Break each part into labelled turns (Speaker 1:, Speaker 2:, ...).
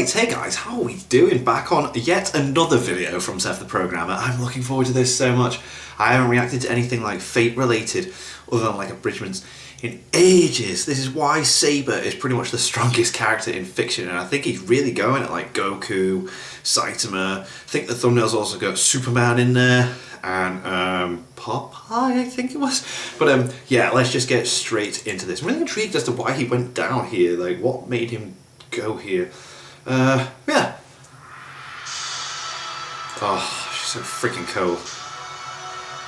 Speaker 1: Right, hey guys, how are we doing? Back on yet another video from Seth the Programmer. I'm looking forward to this so much. I haven't reacted to anything like Fate related, other than like abridgments, in ages. This is why Saber is pretty much the strongest character in fiction, and I think he's really going at like Goku, Saitama. I think the thumbnail's also got Superman in there, and Popeye, I think it was. But yeah, let's just get straight into this. I'm really intrigued as to why he went down here, like what made him go here. Yeah. Oh, she's so freaking cool.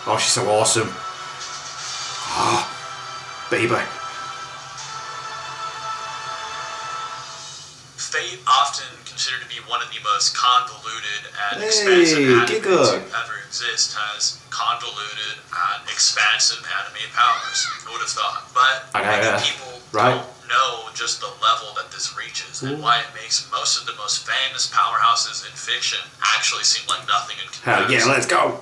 Speaker 1: Oh, she's so awesome. Ah, baby.
Speaker 2: Fate, often considered to be one of the most convoluted and expansive anime to ever exist, has convoluted and expansive anime powers. Who would have thought? But many people don't know just the level that this reaches, and why it makes most of the most famous powerhouses in fiction actually seem like nothing in comparison.
Speaker 1: Hell yeah, let's go!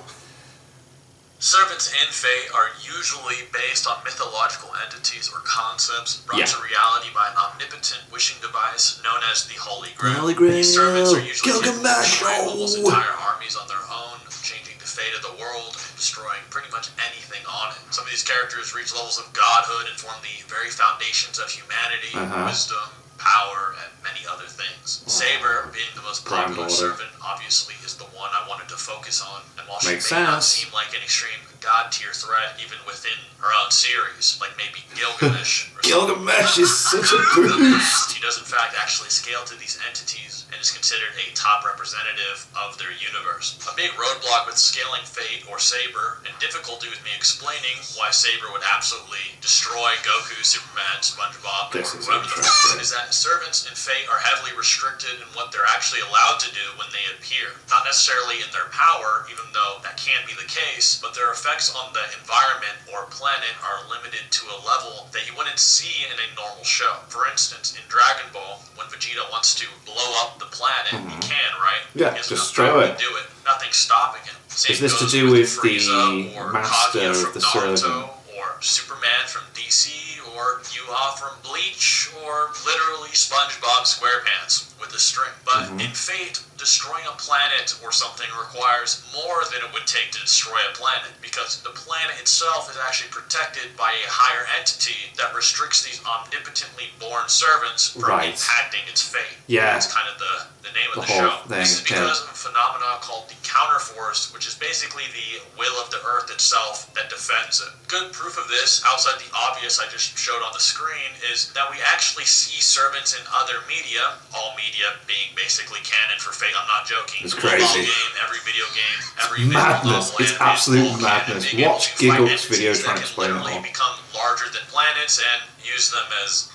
Speaker 2: Servants in Fate are usually based on mythological entities or concepts brought to reality by an omnipotent wishing device known as the Holy Grail.
Speaker 1: Holy Grail.
Speaker 2: These servants are usually
Speaker 1: Gilgamesh.
Speaker 2: almost entire armies on their own, changing the fate of the world and destroying pretty much anything on it. Some of these characters reach levels of godhood and form the very foundations of humanity, wisdom, power, and many other things. Saber, being the most popular servant, obviously is the one I wanted to focus on, and while she may not seem like an extreme god-tier threat even within her own series, like maybe Gilgamesh or
Speaker 1: Gilgamesh is such a boost!
Speaker 2: He does in fact actually scale to these entities and is considered a top representative of their universe. A big roadblock with scaling Fate or Saber, and difficulty with me explaining why Saber would absolutely destroy Goku, Superman, SpongeBob, or whoever the fuck, is that servants in Fate are heavily restricted in what they're actually allowed to do when they appear. Not necessarily in their power, even though that can be the case, but their effects on the environment or planet are limited to a level that you wouldn't see in a normal show. For instance, in Dragon Ball, when Vegeta wants to blow up the planet, he can, right?
Speaker 1: Yeah, just throw it.
Speaker 2: Do it. Nothing's stopping him.
Speaker 1: Is this to do with the master of the servant?
Speaker 2: Or Superman from DC, or Yuha from Bleach, or literally SpongeBob SquarePants with a string. But in Fate, destroying a planet or something requires more than it would take to destroy a planet, because the planet itself is actually protected by a higher entity that restricts these omnipotently born servants from impacting its fate.
Speaker 1: Yeah.
Speaker 2: That's kind of the name of the show. This is because of a phenomenon called the counterforce, which is basically the will of the earth itself that defends it. Good proof of this, outside the obvious I just showed on the screen, is that we actually see servants in other media, all media being basically canon for Fate. I'm not joking.
Speaker 1: It's crazy.
Speaker 2: Every video game, every
Speaker 1: madness. It's absolute madness. Watch Gigup's video trying to explain it all.
Speaker 2: Become larger than planets and use them as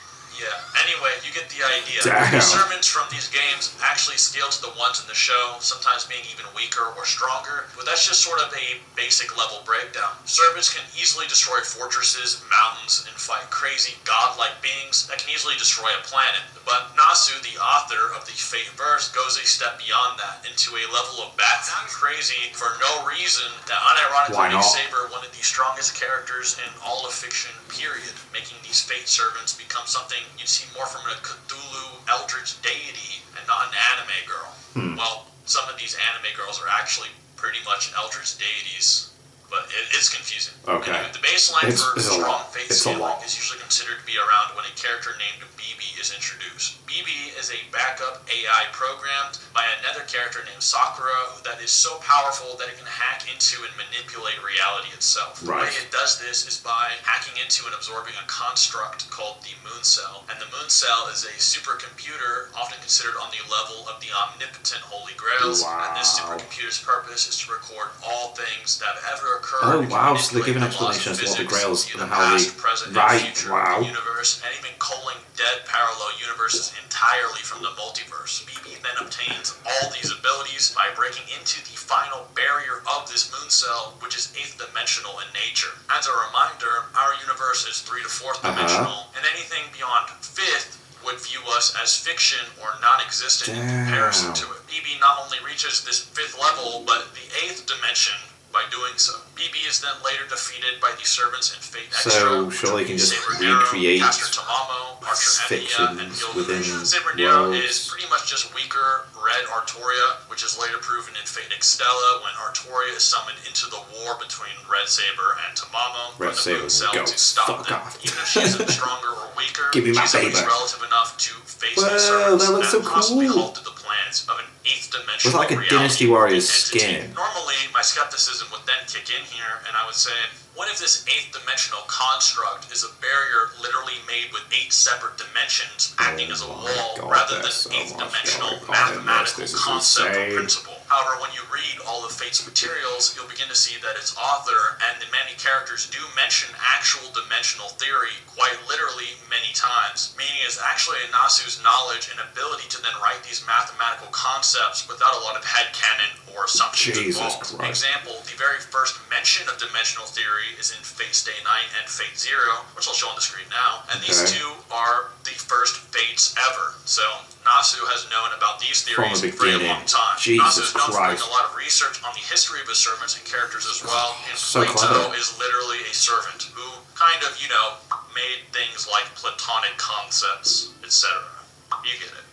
Speaker 2: anyway, you get the idea.
Speaker 1: Damn.
Speaker 2: The servants from these games actually scale to the ones in the show, sometimes being even weaker or stronger, but that's just sort of a basic level breakdown. Servants can easily destroy fortresses, mountains, and fight crazy godlike beings that can easily destroy a planet. But Nasu, the author of the Fate verse, goes a step beyond that, into a level of bat crazy for no reason that unironically makes Saber one of the strongest characters in all of fiction, period, making these Fate servants become something you'd see more from a Cthulhu eldritch deity and not an anime girl. Well, some of these anime girls are actually pretty much eldritch deities, but it's confusing.
Speaker 1: Okay.
Speaker 2: Anyway, the baseline for strong Fate scaling is usually considered to be around when a character named BB is introduced. BB is a backup AI programmed by another character named Sakura that is so powerful that it can hack into and manipulate reality itself. The way it does this is by hacking into and absorbing a construct called the Moon Cell. And the Moon Cell is a supercomputer often considered on the level of the omnipotent Holy Grails. And this supercomputer's purpose is to record all things that have ever occurred.
Speaker 1: So they give an explanation as to what the Grails and how they...
Speaker 2: The universe, and even culling dead parallel universes entirely from the multiverse. BB then obtains all these abilities by breaking into the final barrier of this moon cell, which is 8th dimensional in nature. As a reminder, our universe is 3 to 4th dimensional, and anything beyond 5th would view us as fiction or non-existent in comparison to it. BB not only reaches this 5th level, but the 8th dimension by doing so. BB is then later defeated by the servants in Fate
Speaker 1: So,
Speaker 2: Extra.
Speaker 1: surely you can just
Speaker 2: Saber Nero,
Speaker 1: recreate
Speaker 2: Caster Tamamo, Archer Enia, and
Speaker 1: fictions within
Speaker 2: Gilgamesh. Saber Nero
Speaker 1: worlds.
Speaker 2: is pretty much just weaker Red Artoria, which is later proven in Fate Extella when Artoria is summoned into the war between Red Saber and Tamamo
Speaker 1: Red
Speaker 2: from the
Speaker 1: Saber
Speaker 2: Moon Cell
Speaker 1: will go
Speaker 2: to stop
Speaker 1: fuck
Speaker 2: them.
Speaker 1: off.
Speaker 2: Even if she isn't stronger or weaker,
Speaker 1: Give me my
Speaker 2: she's at least
Speaker 1: Saber.
Speaker 2: relative enough to face
Speaker 1: Whoa,
Speaker 2: the servants
Speaker 1: that looks so
Speaker 2: possibly
Speaker 1: cool.
Speaker 2: halted the plans of an 8th dimensional
Speaker 1: With like a
Speaker 2: reality
Speaker 1: Dynasty Warriors
Speaker 2: entity.
Speaker 1: skin.
Speaker 2: Normally, my skepticism would then kick in here, and I would say, what if this 8th dimensional construct is a barrier literally made with 8 separate dimensions acting as a wall
Speaker 1: God,
Speaker 2: rather than
Speaker 1: there's so
Speaker 2: 8th
Speaker 1: much
Speaker 2: dimensional
Speaker 1: going on in
Speaker 2: mathematical
Speaker 1: this is
Speaker 2: concept or
Speaker 1: insane.
Speaker 2: principle? However, when you read all of Fate's materials, you'll begin to see that its author and the many characters do mention actual dimensional theory quite literally many times, meaning it's actually Nasu's knowledge and ability to then write these mathematical concepts without a lot of headcanon or assumptions
Speaker 1: Jesus
Speaker 2: involved.
Speaker 1: Christ.
Speaker 2: Example, the very first mention of dimensional theory is in Fate's Day 9 and Fate 0, which I'll show on the screen now, and these
Speaker 1: Okay.
Speaker 2: two are the first Fates ever. So Nasu has known about these theories
Speaker 1: the
Speaker 2: for a
Speaker 1: beginning.
Speaker 2: long time.
Speaker 1: Jesus
Speaker 2: Nasu is known for doing
Speaker 1: Christ.
Speaker 2: a lot of research on the history of his servants and characters as well, and
Speaker 1: So
Speaker 2: Plato
Speaker 1: clever.
Speaker 2: is literally a servant who kind of, made things like Platonic concepts, etc. You get it.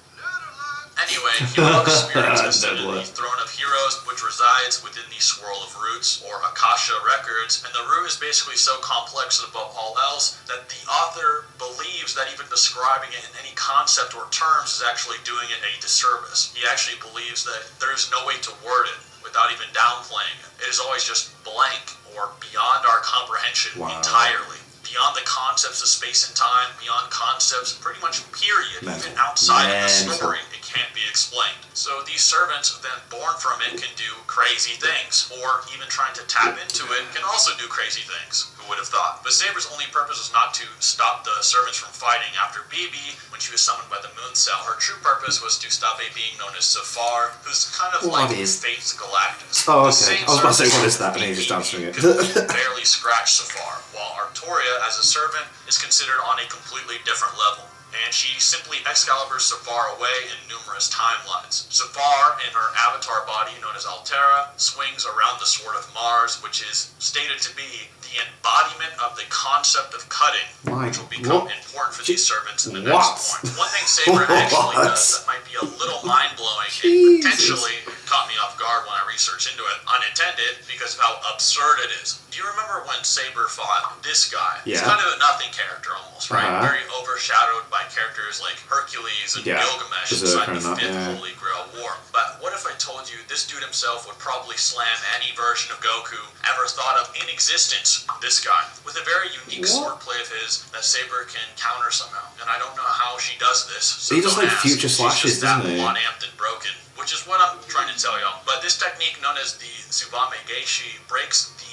Speaker 2: Anyway, heroic spirits instead of the throne of heroes, which resides within the swirl of roots, or Akasha records, and the root is basically so complex above all else that the author believes that even describing it in any concept or terms is actually doing it a disservice. He actually believes that there is no way to word it without even downplaying it. It is always just blank or beyond our comprehension entirely. Beyond the concepts of space and time, beyond concepts, pretty much period, even outside of the story, it can't be explained. So these servants, then born from it, can do crazy things, or even trying to tap into it can also do crazy things. Who would have thought? But Saber's only purpose was not to stop the servants from fighting after BB when she was summoned by the Moon Cell. Her true purpose was to stop a being known as Safar, who's kind of like Fate's Galactus.
Speaker 1: Oh,
Speaker 2: The
Speaker 1: okay.
Speaker 2: same
Speaker 1: I was about to say,
Speaker 2: servants
Speaker 1: what is that?
Speaker 2: who
Speaker 1: And he's just
Speaker 2: beat
Speaker 1: answering
Speaker 2: BB
Speaker 1: it.
Speaker 2: could only barely scratch Safar, while Artoria, as a servant, is considered on a completely different level, and she simply Excaliburs Safar away in numerous timelines. Safar, in her avatar body known as Altera, swings around the Sword of Mars, which is stated to be the embodiment of the concept of cutting, which will become important for these servants in the next point. One thing Saber actually does that might be a little mind-blowing and potentially caught me off guard when I researched into it, unintended, because of how absurd it is. Do you remember when Saber fought this guy? He's kind of a nothing character almost, right? Very overshadowed by characters like Hercules and Gilgamesh inside the 5th Holy Grail War. But what if I told you this dude himself would probably slam any version of Goku ever thought of in existence? This guy, with a very unique swordplay of his that Saber can counter somehow. And I don't know how she does this. So
Speaker 1: he does like
Speaker 2: ask.
Speaker 1: future slashes,
Speaker 2: She's just that
Speaker 1: doesn't he?
Speaker 2: one-amped and broken, which is what I'm trying to tell y'all. But this technique, known as the Tsubame Geishi, breaks the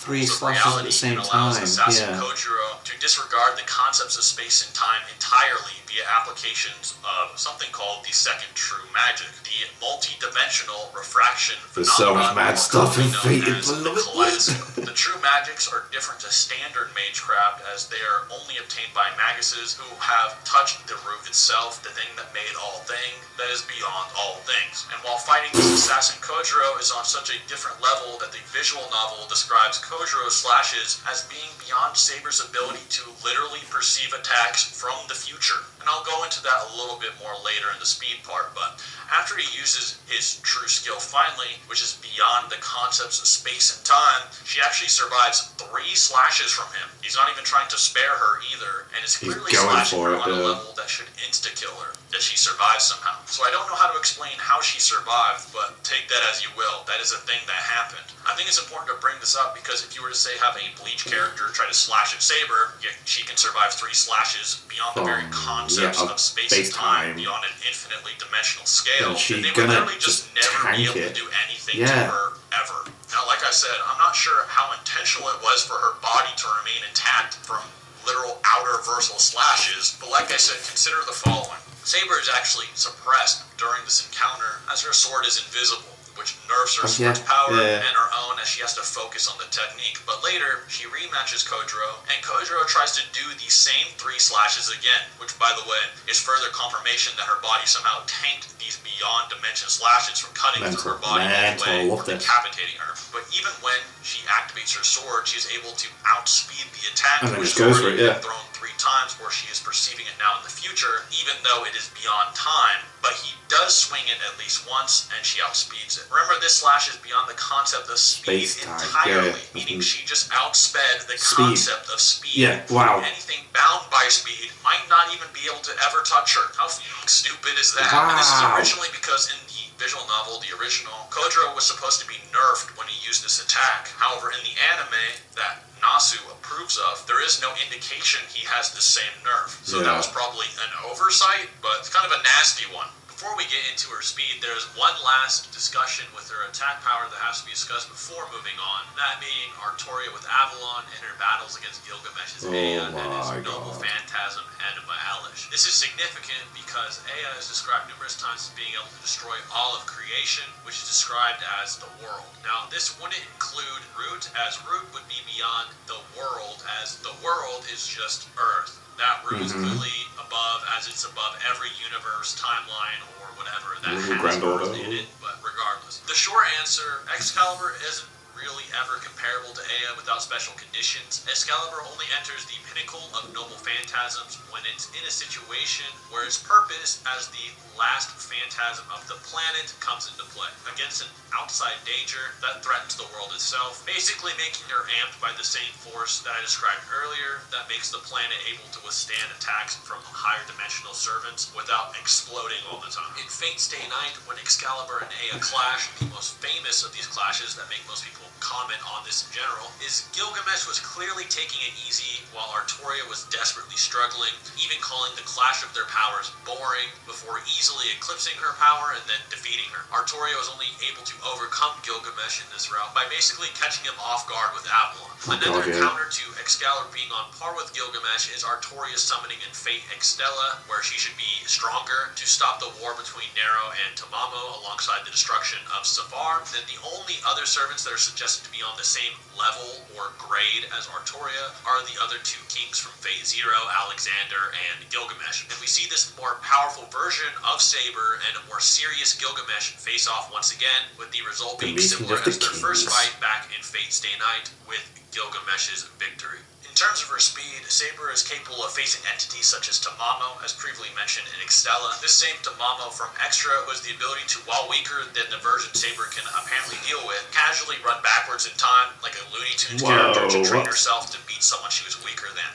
Speaker 1: 3 slashes at the same
Speaker 2: and allows
Speaker 1: time.
Speaker 2: Assassin Kojiro to disregard the concepts of space and time entirely via applications of something called the second true magic, the multi-dimensional refraction
Speaker 1: There's so much
Speaker 2: phenomenon,
Speaker 1: mad stuff in
Speaker 2: known
Speaker 1: Fate.
Speaker 2: as the kaleidoscope. The true magics are different to standard magecraft, as they are only obtained by maguses who have touched the root itself, the thing that made all thing, that is beyond all things. And while fighting this assassin Kojiro is on such a different level that the visual novel describes Kojiro's slashes as being beyond Saber's ability to literally perceive attacks from the future. And I'll go into that a little bit more later in the speed part, but after he uses his true skill finally, which is beyond the concepts of space and time, she actually survives 3 slashes from him. He's not even trying to spare her either, and is clearly slashing her on a level that should insta-kill her, that she survives somehow. So I don't know how to explain how she survived, but take that as you will. That is a thing that happened. I think it's important to bring this up because if you were to say have a Bleach character try to slash at Saber, she can survive 3 slashes beyond the very concepts of space and time, beyond an infinitely dimensional scale, and they would literally just never be able to do anything to her ever. Now, like I said, I'm not sure how intentional it was for her body to remain intact from literal outer versal slashes, but like I said, consider the following. Saber is actually suppressed during this encounter as her sword is invisible, which nerfs her sword's power and her own as she has to focus on the technique. But later, she rematches Kojiro, and Kojiro tries to do the same 3 slashes again, which, by the way, is further confirmation that her body somehow tanked these beyond dimension slashes from cutting through her body anyway or decapitating her. But even when she activates her sword, she is able to outspeed the attack, which has already been thrown 3 times, where she is perceiving it now in the future, even though it is beyond time. But he does swing it at least once, and she outspeeds it. Remember, this slash is beyond the concept of speed entirely, meaning she just outsped the concept of speed.
Speaker 1: Yeah, wow.
Speaker 2: Anything bound by speed might not even be able to ever touch her. How stupid is that?
Speaker 1: Wow.
Speaker 2: And this is originally because in the visual novel, the original, Kojiro was supposed to be nerfed when he used this attack. However, in the anime that Nasu approves of, there is no indication he has the same nerf. So that was probably an oversight, but it's kind of a nasty one. Before we get into her speed, there's one last discussion with her attack power that has to be discussed before moving on, that being Artoria with Avalon and her battles against Gilgamesh's Ea and his noble phantasm Anima Elish. This is significant because Ea is described numerous times as being able to destroy all of creation, which is described as the world. Now, this wouldn't include Root, as Root would be beyond the world, as the world is just Earth. That Root is clearly above, as it's above every universe, timeline, or whatever that has Earth in it, but regardless. The short answer, Excalibur isn't really ever comparable to Ea without special conditions. Excalibur only enters the pinnacle of noble phantasms when it's in a situation where its purpose as the last phantasm of the planet comes into play, against an outside danger that threatens the world itself, basically making her amped by the same force that I described earlier that makes the planet able to withstand attacks from higher dimensional servants without exploding all the time. In Fate's Day Night, when Excalibur and Ea clash, the most famous of these clashes that make most people comment on this in general is Gilgamesh was clearly taking it easy while Artoria was desperately struggling, even calling the clash of their powers boring before easily eclipsing her power and then defeating her. Artoria was only able to overcome Gilgamesh in this route by basically catching him off guard with Avalon. Another counter to Excalibur being on par with Gilgamesh is Artoria's summoning in Fate Extella, where she should be stronger to stop the war between Nero and Tamamo alongside the destruction of Saber. And the only other servants that are suggested to be on the same level or grade as Artoria are the other 2 kings from Fate Zero, Alexander and Gilgamesh. And we see this more powerful version of Saber and a more serious Gilgamesh face off once again, with the result being similar as their first fight back in Fate's Day Night, with Gilgamesh's victory. In terms of her speed, Saber is capable of facing entities such as Tamamo, as previously mentioned in Extella. This same Tamamo from Extra was the ability to, while weaker than the version Saber can apparently deal with, casually run backwards in time like a Looney Tunes character to train herself to beat someone she was weaker than.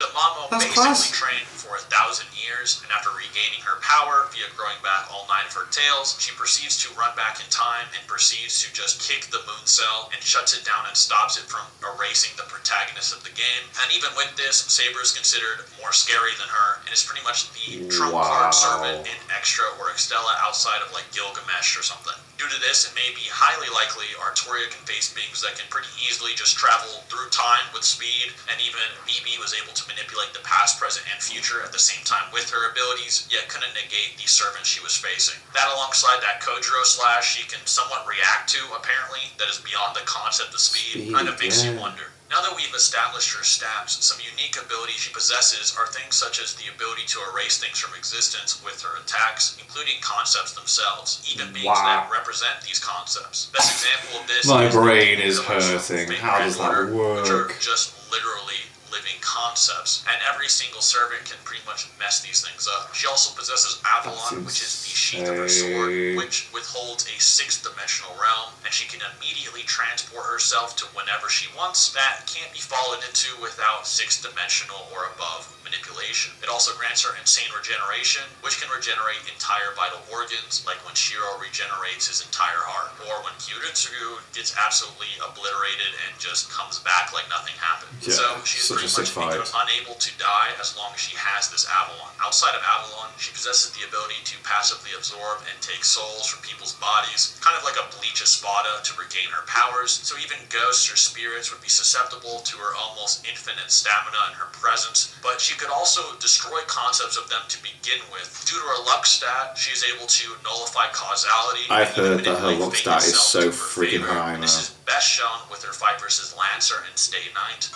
Speaker 2: Tamamo basically trained for 1,000 years, and after regaining her power via growing back all 9 of her tails, she proceeds to run back in time and proceeds to just kick the moon cell and shuts it down and stops it from erasing the protagonist of the game. And even with this, Saber is considered more scary than her, and is pretty much the trump card servant in Extra or Extella outside of like Gilgamesh or something. Due to this, it may be highly likely Artoria can face beings that can pretty easily just travel through time with speed, and even BB was able to manipulate the past, present, and future at the same time with her abilities, yet couldn't negate the servant she was facing. That alongside that Kojiro slash she can somewhat react to, apparently, that is beyond the concept of speed, kind of makes you wonder. Now that we've established her stats, some unique abilities she possesses are things such as the ability to erase things from existence with her attacks, including concepts themselves, even beings that represent these concepts. Best example of this
Speaker 1: My
Speaker 2: is
Speaker 1: brain is hurting. How does that work?
Speaker 2: Which are just literally living concepts, and every single servant can pretty much mess these things up. She also possesses Avalon, which is the sheath of her sword, which withholds a 6th dimensional realm, and she can immediately transport herself to whenever she wants. That can't be fallen into without 6th dimensional or above manipulation. It also grants her insane regeneration, which can regenerate entire vital organs, like when Shiro regenerates his entire heart, or when Kyuritsugu gets absolutely obliterated and just comes back like nothing happened.
Speaker 1: Yeah,
Speaker 2: so she's pretty much unable to die as long as she has this Avalon. Outside of Avalon, she possesses the ability to passively absorb and take souls from people's bodies, kind of like a Bleach Espada to regain her powers, so even ghosts or spirits would be susceptible to her almost infinite stamina and her presence, but she could also destroy concepts of them to begin with. Due to her luck stat, she is able to nullify causality.
Speaker 1: I've heard that her luck stat is so freaking high, man.
Speaker 2: This is best shown with her fight versus Lancer in Stay Night.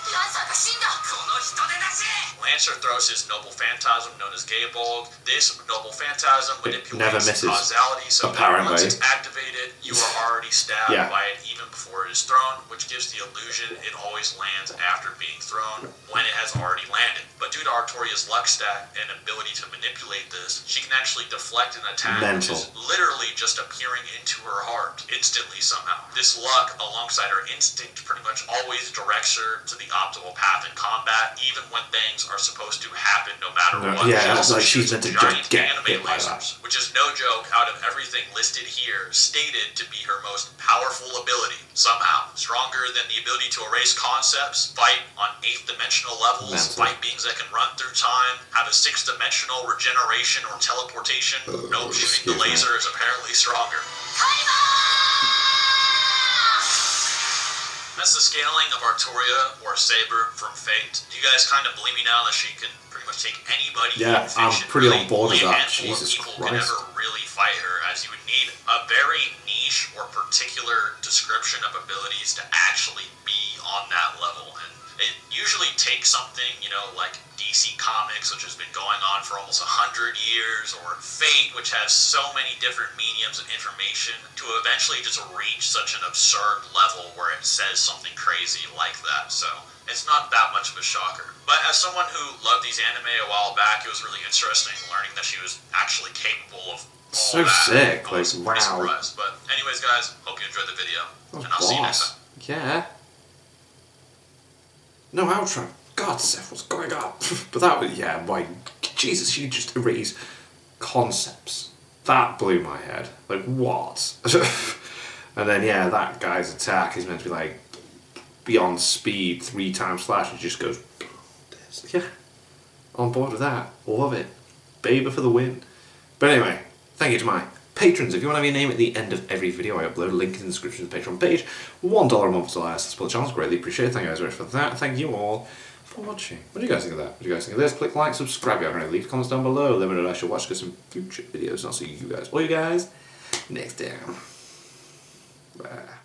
Speaker 2: Lancer throws his noble phantasm known as Gaebulg. This noble phantasm
Speaker 1: never
Speaker 2: manipulates
Speaker 1: misses,
Speaker 2: causality, so that
Speaker 1: apparently.
Speaker 2: once it's activated, you are already stabbed
Speaker 1: Yeah.
Speaker 2: by it even before it is thrown, which gives the illusion it always lands after being thrown when it has already landed. But due to Artoria's luck stat and ability to manipulate this, she can actually deflect an attack which is literally just appearing into her heart instantly somehow. This luck, alongside her instinct, pretty much always directs her to the optimal path in combat, even when things are supposed to happen no matter what.
Speaker 1: Yeah,
Speaker 2: She also
Speaker 1: like she's
Speaker 2: shoots
Speaker 1: meant to
Speaker 2: giant
Speaker 1: just get
Speaker 2: anime
Speaker 1: hit by that.
Speaker 2: lasers, which is no joke. Out of everything listed here, stated to be her most powerful ability. Somehow stronger than the ability to erase concepts, fight on 8th dimensional levels, fight beings that can run through time, have a 6th dimensional regeneration or teleportation. Nope, shooting the laser is apparently stronger. That's the scaling of Artoria, or Saber, from Fate. Do you guys kind of believe me now that she can pretty much take anybody in
Speaker 1: I'm
Speaker 2: fiction?
Speaker 1: pretty
Speaker 2: Really,
Speaker 1: on board with
Speaker 2: only a
Speaker 1: that.
Speaker 2: handful of
Speaker 1: Jesus
Speaker 2: people
Speaker 1: Christ.
Speaker 2: can ever really fight her, as you would need a very niche or particular description of abilities to actually be on that level. And it usually takes something, like DC Comics, which has been going on for almost 100 years, or Fate, which has so many different mediums of information, to eventually just reach such an absurd level where it says something crazy like that. So it's not that much of a shocker. But as someone who loved these anime a while back, it was really interesting learning that she was actually capable of all
Speaker 1: So
Speaker 2: that.
Speaker 1: sick,
Speaker 2: I was
Speaker 1: like,
Speaker 2: pretty
Speaker 1: wow.
Speaker 2: surprised. But anyways, guys, hope you enjoyed the video,
Speaker 1: Oh,
Speaker 2: and I'll see you next time.
Speaker 1: Yeah. No outro. God, Seth, what's going on? But that was, Jesus, you just erased concepts. That blew my head. Like, what? And then, that guy's attack is meant to be like beyond speed 3 times flash. It just goes, on board with that. Love it. Baby for the win. But anyway, thank you to my patrons. If you want to have your name at the end of every video I upload, link in the description of the Patreon page. $1 a month to allow us to support the channel. Greatly appreciate it. Thank you guys very much for that. Thank you all for watching. What do you guys think of that? What do you guys think of this? Click like, subscribe if you haven't already. Leave comments down below. Let me know what I should watch some future videos. And I'll see you guys, next time. Bye.